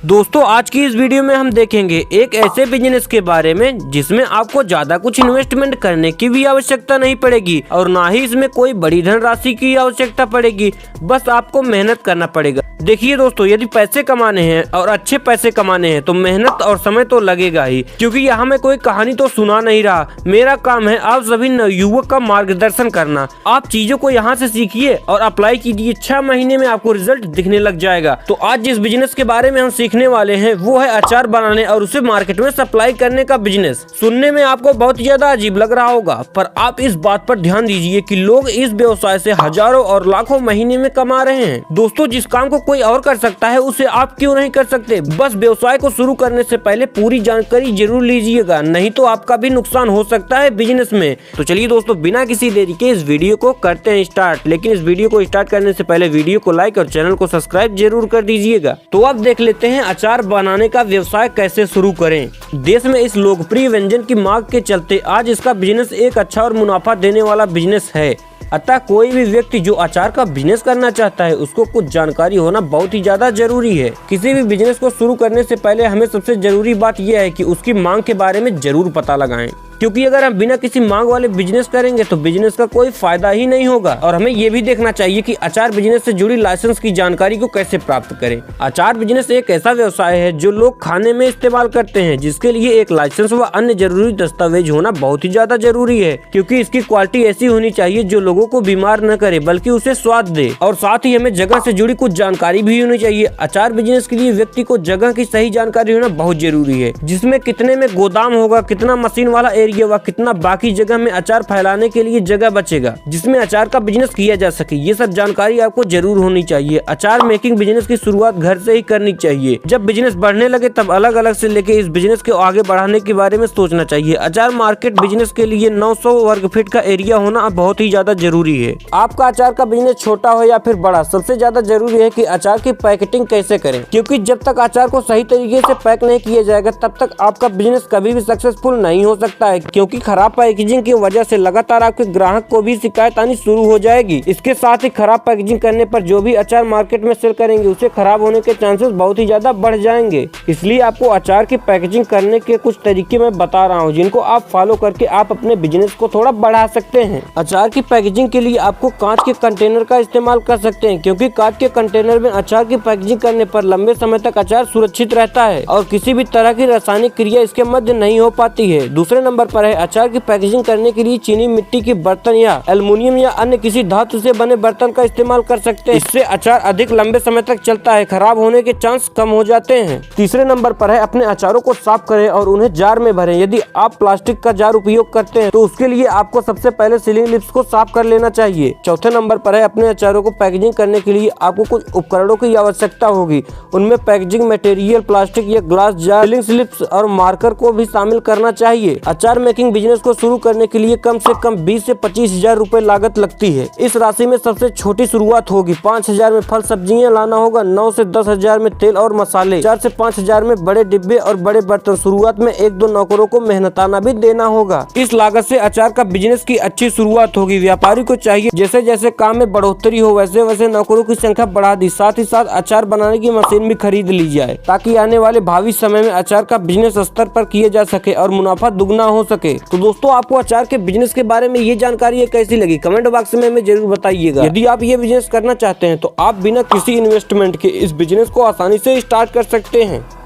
दोस्तों आज की इस वीडियो में हम देखेंगे एक ऐसे बिजनेस के बारे में जिसमें आपको ज्यादा कुछ इन्वेस्टमेंट करने की भी आवश्यकता नहीं पड़ेगी और ना ही इसमें कोई बड़ी धनराशि की आवश्यकता पड़ेगी। बस आपको मेहनत करना पड़ेगा। देखिए दोस्तों, यदि पैसे कमाने हैं और अच्छे पैसे कमाने हैं तो मेहनत और समय तो लगेगा ही, क्योंकि यहाँ मैं कोई कहानी तो सुना नहीं रहा। मेरा काम है आप सभी नवयुवक का मार्गदर्शन करना। आप चीजों को यहाँ से सीखिए और अप्लाई कीजिए। 6 महीने में आपको रिजल्ट दिखने लग जाएगा। तो आज जिस बिजनेस के बारे में हम सीखने वाले हैं वो है अचार बनाने और उसे मार्केट में सप्लाई करने का बिजनेस। सुनने में आपको बहुत ही ज्यादा अजीब लग रहा होगा, पर आप इस बात पर ध्यान दीजिए कि लोग इस व्यवसाय से हजारों और लाखों महीने में कमा रहे हैं। दोस्तों, जिस काम को कोई और कर सकता है उसे आप क्यों नहीं कर सकते। बस व्यवसाय को शुरू करने से पहले पूरी जानकारी जरूर लीजिएगा, नहीं तो आपका भी नुकसान हो सकता है बिजनेस में। तो चलिए दोस्तों, बिना किसी देरी के इस वीडियो को करते हैं स्टार्ट। लेकिन इस वीडियो को स्टार्ट करने से पहले वीडियो को लाइक और चैनल को सब्सक्राइब जरूर कर दीजिएगा। तो अब देख लेते हैं अचार बनाने का व्यवसाय कैसे शुरू करें। देश में इस लोकप्रिय व्यंजन की मांग के चलते आज इसका बिजनेस एक अच्छा और मुनाफा देने वाला बिजनेस है। अतः कोई भी व्यक्ति जो अचार का बिजनेस करना चाहता है उसको कुछ जानकारी होना बहुत ही ज्यादा जरूरी है। किसी भी बिजनेस को शुरू करने से पहले हमें सबसे जरूरी बात यह है कि उसकी मांग के बारे में जरूर पता लगाएं, क्योंकि अगर हम बिना किसी मांग वाले बिजनेस करेंगे तो बिजनेस का कोई फायदा ही नहीं होगा। और हमें ये भी देखना चाहिए कि अचार बिजनेस से जुड़ी लाइसेंस की जानकारी को कैसे प्राप्त करें। अचार बिजनेस एक ऐसा व्यवसाय है जो लोग खाने में इस्तेमाल करते हैं, जिसके लिए एक लाइसेंस व अन्य जरूरी दस्तावेज होना बहुत ही ज्यादा जरूरी है, क्योंकि इसकी क्वालिटी ऐसी होनी चाहिए जो लोगों को बीमार न करे बल्कि उसे स्वाद दे। और साथ ही हमें जगह से जुड़ी कुछ जानकारी भी होनी चाहिए। अचार बिजनेस के लिए व्यक्ति को जगह की सही जानकारी होना बहुत जरूरी है, जिसमें कितने में गोदाम होगा, कितना मशीन वाला एरिया व कितना बाकी जगह में अचार फैलाने के लिए जगह बचेगा जिसमें अचार का बिजनेस किया जा सके। ये सब जानकारी आपको जरूर होनी चाहिए। अचार मेकिंग बिजनेस की शुरुआत घर से ही करनी चाहिए। जब बिजनेस बढ़ने लगे तब अलग अलग से लेके इस बिजनेस को आगे बढ़ाने के बारे में सोचना चाहिए। अचार मार्केट बिजनेस के लिए 900 वर्ग फीट का एरिया होना बहुत ही ज्यादा जरूरी है। आपका अचार का बिजनेस छोटा हो या फिर बड़ा, सबसे ज्यादा जरूरी है कि अचार की पैकेटिंग कैसे करें, क्योंकि जब तक अचार को सही तरीके से पैक नहीं किया जाएगा तब तक आपका बिजनेस कभी भी सक्सेसफुल नहीं हो सकता है, क्योंकि खराब पैकेजिंग की वजह से लगातार आपके ग्राहक को भी शिकायत आनी शुरू हो जाएगी। इसके साथ ही खराब पैकेजिंग करने पर जो भी अचार मार्केट में सेल करेंगे उसे खराब होने के चांसेस बहुत ही ज्यादा बढ़ जाएंगे। इसलिए आपको अचार की पैकेजिंग करने के कुछ तरीके मैं बता रहा हूँ, जिनको आप फॉलो करके आप अपने बिजनेस को थोड़ा बढ़ा सकते हैं। अचार की पैकेजिंग के लिए आपको कांच के कंटेनर का इस्तेमाल कर सकते हैं, क्योंकि कांच के कंटेनर में अचार की पैकेजिंग करने पर लंबे समय तक अचार सुरक्षित रहता है और किसी भी तरह की रासायनिक क्रिया इसके मध्य नहीं हो पाती है। दूसरे नंबर पर है अचार की पैकेजिंग करने के लिए चीनी मिट्टी के बर्तन या एल्युमिनियम या अन्य किसी धातु से बने बर्तन का इस्तेमाल कर सकते हैं। इससे अचार अधिक लंबे समय तक चलता है, खराब होने के चांस कम हो जाते हैं। तीसरे नंबर पर है अपने अचारों को साफ करें और उन्हें जार में भरें। यदि आप प्लास्टिक का जार उपयोग करते हैं तो उसके लिए आपको सबसे पहले सीलिंग लिप्स को साफ कर लेना चाहिए। चौथे नंबर पर है अपने अचारों को पैकेजिंग करने के लिए आपको कुछ उपकरणों की आवश्यकता होगी। उनमें पैकेजिंग मटेरियल, प्लास्टिक या ग्लास जार, सीलिंग स्लिप्स और मार्कर को भी शामिल करना चाहिए। अचार मेकिंग बिजनेस को शुरू करने के लिए कम से कम 20 से 25 हजार रुपए लागत लगती है। इस राशि में सबसे छोटी शुरुआत होगी। 5 हजार में फल सब्जियां लाना होगा। 9 से 10 हजार में तेल और मसाले। 4 से 5 हजार में बड़े डिब्बे और बड़े बर्तन। शुरुआत में 1-2 नौकरों को मेहनताना भी देना होगा। इस लागत से अचार का बिजनेस की अच्छी शुरुआत होगी। व्यापारी को चाहिए जैसे जैसे काम में बढ़ोतरी हो वैसे वैसे नौकरों की संख्या बढ़ा दी। साथ ही साथ अचार बनाने की मशीन भी खरीद ली जाए, ताकि आने वाले भावी समय में अचार का बिजनेस स्तर पर किया जा सके और मुनाफा दुगना हो सके। तो दोस्तों, आपको अचार के बिजनेस के बारे में ये जानकारी कैसी लगी कमेंट बॉक्स में हमें जरूर बताइएगा। यदि आप ये बिजनेस करना चाहते हैं तो आप बिना किसी इन्वेस्टमेंट के इस बिजनेस को आसानी से स्टार्ट कर सकते हैं।